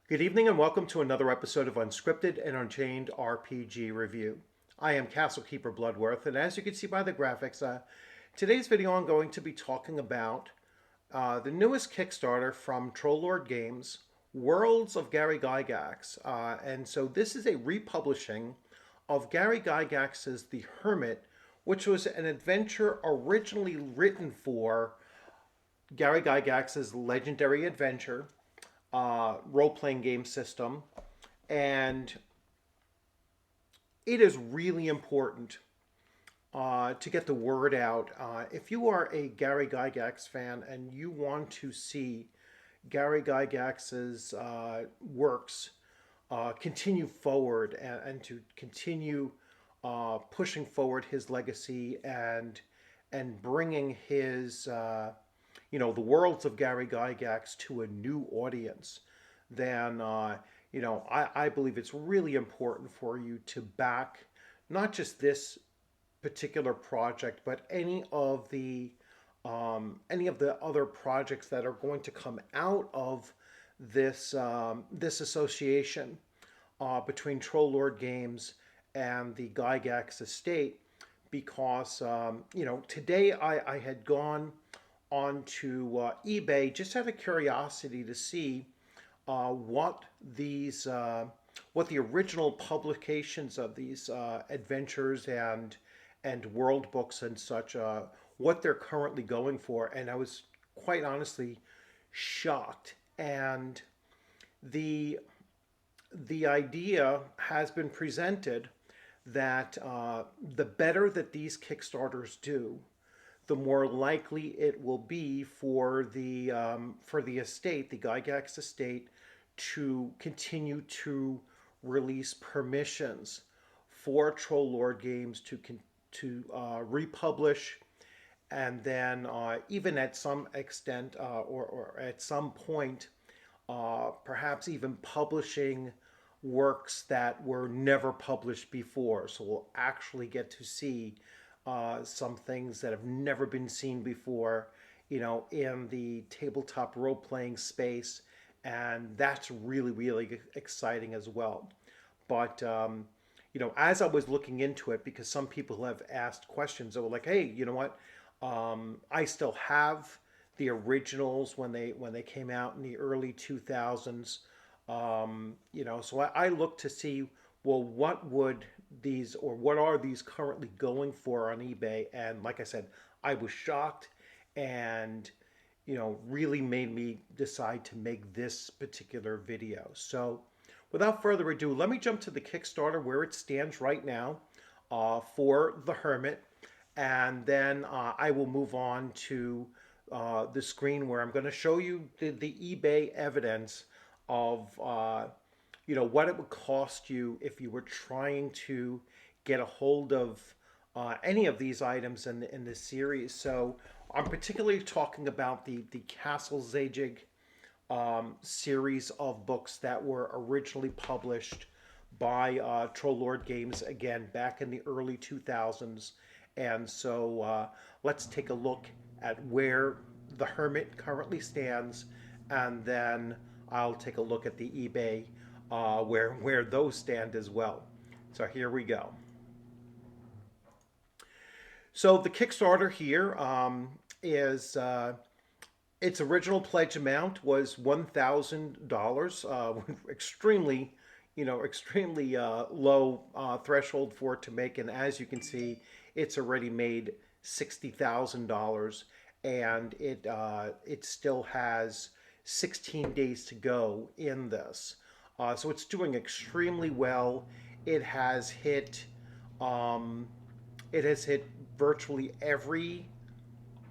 Good evening and welcome to another episode of Unscripted and Unchained RPG Review. I am Castlekeeper Bloodworth, and as you can see by the graphics, today's video I'm going to be talking about the newest Kickstarter from Trollord Games, Worlds of Gary Gygax. And so this is a republishing of Gary Gygax's The Hermit, which was an adventure originally written for Gary Gygax's legendary adventure role-playing game system, and it is really important to get the word out. If you are a Gary Gygax fan and you want to see Gary Gygax's works continue forward and to continue pushing forward his legacy and bringing his the worlds of Gary Gygax to a new audience, then I believe it's really important for you to back not just this particular project, but any of the other projects that are going to come out of this association between Trollord Games and the Gygax estate, because today I had gone onto eBay just out of curiosity to see what the original publications of these adventures and world books and such, what they're currently going for, and I was quite honestly shocked. And the idea has been presented that the better that these Kickstarters do, the more likely it will be for the estate, the Gygax estate, to continue to release permissions for Trollord Games to republish, and then even at some extent or at some point, perhaps even publishing works that were never published before. So we'll actually get to see some things that have never been seen before, in the tabletop role-playing space, and that's really, really exciting as well. But as I was looking into it, because some people have asked questions, they were like, "Hey, you know what? I still have the originals when they came out in the early 2000s." So I looked to see, well, what are these currently going for on eBay? And like I said, I was shocked, and really made me decide to make this particular video. So without further ado, let me jump to the Kickstarter where it stands right now for The Hermit, and then I will move on to the screen where I'm going to show you the eBay evidence of what it would cost you if you were trying to get a hold of any of these items in this series. So I'm particularly talking about the Castle Zadig series of books that were originally published by Trollord Games, again back in the early 2000s. And so let's take a look at where The Hermit currently stands, and then I'll take a look at the eBay where those stand as well. So here we go. So the Kickstarter here is its original pledge amount was $1,000, extremely low threshold for it to make, and as you can see, it's already made $60,000, and it still has 16 days to go in this. So it's doing extremely well. It has hit virtually every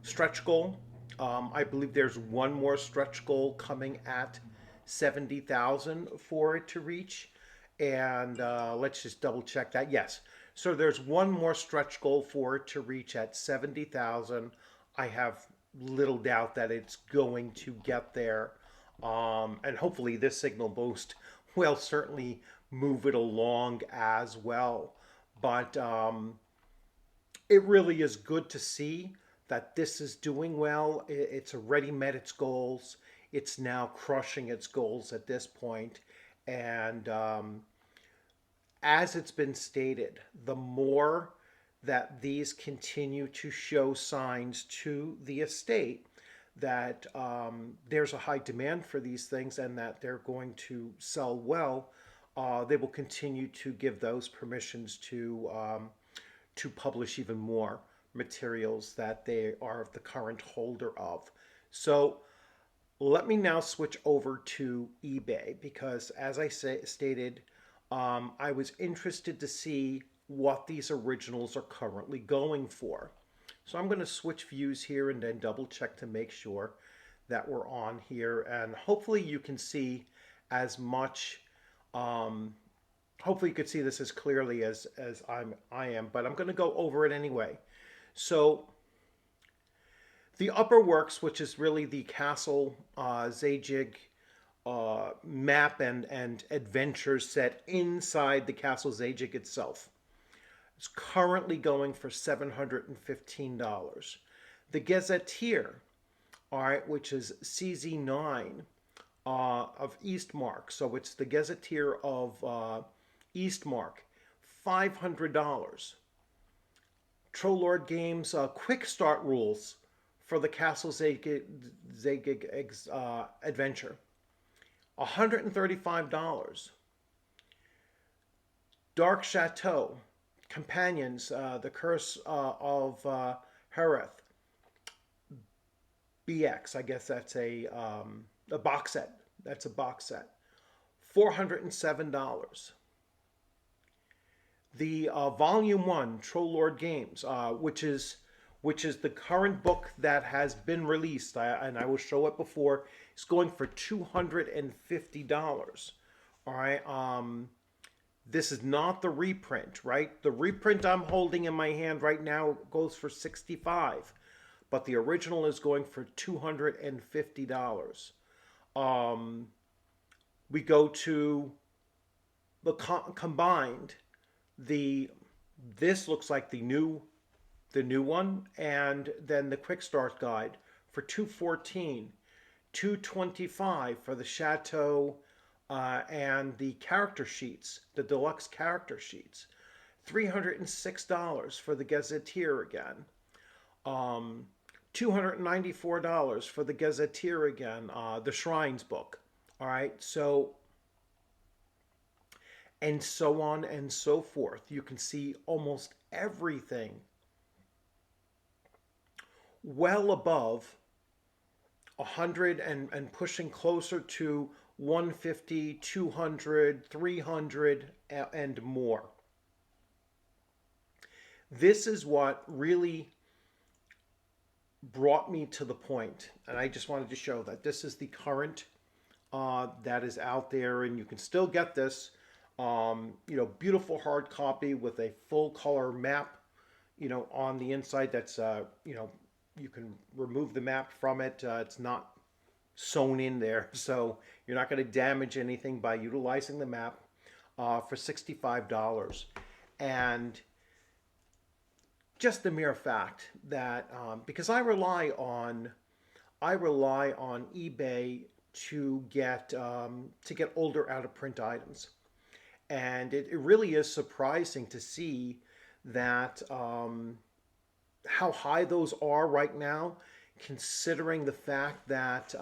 stretch goal. I believe there's one more stretch goal coming at 70,000 for it to reach, and let's just double check that. Yes, so there's one more stretch goal for it to reach at 70,000. I have little doubt that it's going to get there. And hopefully this signal boost will certainly move it along as well. But it really is good to see that this is doing well. It's already met its goals. it's now crushing its goals at this point. And as it's been stated, the more that these continue to show signs to the estate that there's a high demand for these things and that they're going to sell well, they will continue to give those permissions to publish even more materials that they are the current holder of. So let me now switch over to eBay because, as I stated, I was interested to see what these originals are currently going for. So I'm going to switch views here and then double check to make sure that we're on here. And hopefully you can see as much, hopefully you could see this as clearly as I am, but I'm going to go over it anyway. So the Upper Works, which is really the Castle Zadig map and adventures set inside the Castle Zadig itself, is currently going for $715. The Gazetteer, all right, which is CZ9 of Eastmark, so it's the Gazetteer of Eastmark, $500. Trollord Games Quick Start Rules for the Castle Zadig adventure, $135. Dark Chateau Companions, The Curse of Hereth, BX. I guess that's a box set. That's a box set. $407. The Volume 1 Trollord Games, which is the current book that has been released, and I will show it before, is going for $250. All right. This is not the reprint, right? The reprint I'm holding in my hand right now goes for $65, but the original is going for $250. We go to the combined. This looks like the new one, and then the quick start guide for $214, $225 for the Chateau and the character sheets, the deluxe character sheets, $306 for the Gazetteer again, $294 for the Gazetteer again, the Shrines book. All right, so and so on and so forth. You can see almost everything well above 100 and pushing closer to 150, 200, 300 and more. This is what really brought me to the point, and I just wanted to show that this is the current that is out there, and you can still get this. Beautiful hard copy with a full color map, on the inside. That's, you can remove the map from it. It's not sewn in there, so you're not going to damage anything by utilizing the map for $65. And just the mere fact that, because I rely on eBay to get older out of print items. And it really is surprising to see that how high those are right now, considering the fact that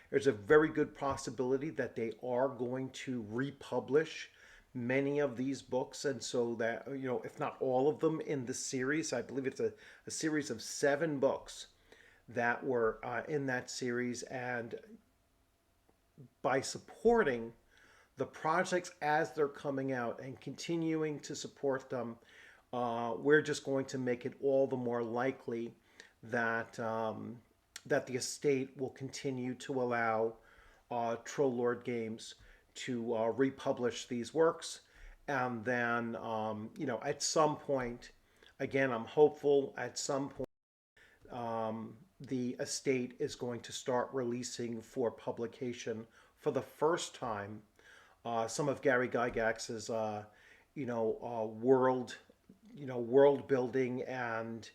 there's a very good possibility that they are going to republish many of these books. And so that, if not all of them in the series, I believe it's a series of 7 books that were in that series. And by supporting the projects as they're coming out and continuing to support them, we're just going to make it all the more likely that that the estate will continue to allow Trollord Games to republish these works. And then, at some point, again, I'm hopeful at some point the estate is going to start releasing for publication for the first time some of Gary Gygax's, world building and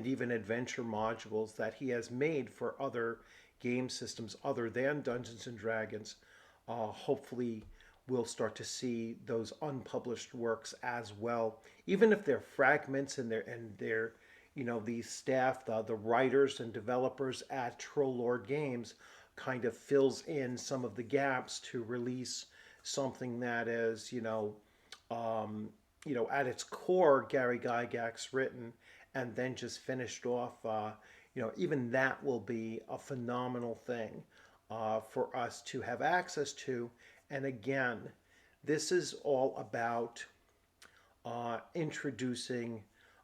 even adventure modules that he has made for other game systems other than Dungeons and Dragons, hopefully we'll start to see those unpublished works as well, even if they're fragments and they're the staff, the writers and developers at Troll Lord Games kind of fills in some of the gaps to release something that is at its core Gary Gygax written and then just finished off. Even that will be a phenomenal thing for us to have access to. And again, this is all about introducing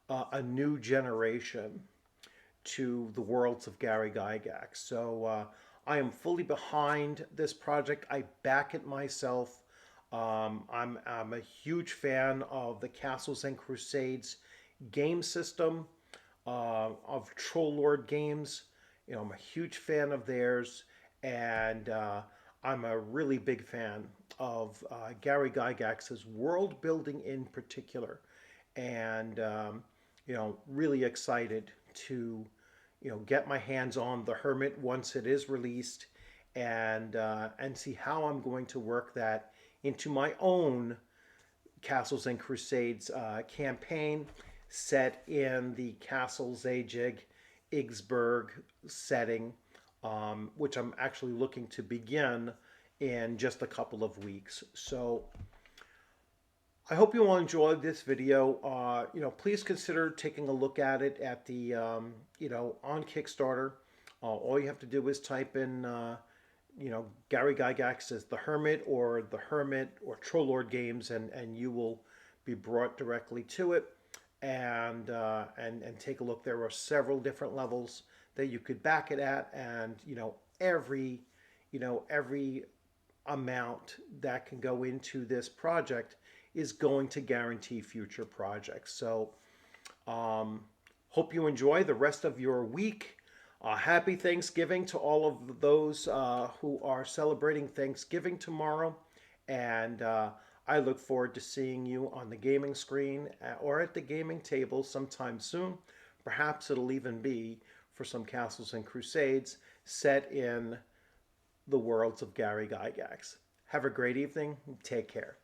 a new generation to the worlds of Gary Gygax. So I am fully behind this project. I back it myself. I'm a huge fan of the Castles and Crusades game system of Troll Lord Games. I'm a huge fan of theirs, and I'm a really big fan of Gary Gygax's world building in particular, and really excited to get my hands on The Hermit once it is released, and see how I'm going to work that into my own Castles and Crusades campaign set in the Castle Zajig Igsburg setting, which I'm actually looking to begin in just a couple of weeks. So I hope you all enjoyed this video. Please consider taking a look at it at the, on Kickstarter. All you have to do is type in, Gary Gygax as The Hermit or Troll Lord Games, and you will be brought directly to it. And take a look. There are several different levels that you could back it at, and every amount that can go into this project is going to guarantee future projects. So hope you enjoy the rest of your week. Happy Thanksgiving to all of those who are celebrating Thanksgiving tomorrow, and I look forward to seeing you on the gaming screen or at the gaming table sometime soon. Perhaps it'll even be for some Castles and Crusades set in the worlds of Gary Gygax. Have a great evening. Take care.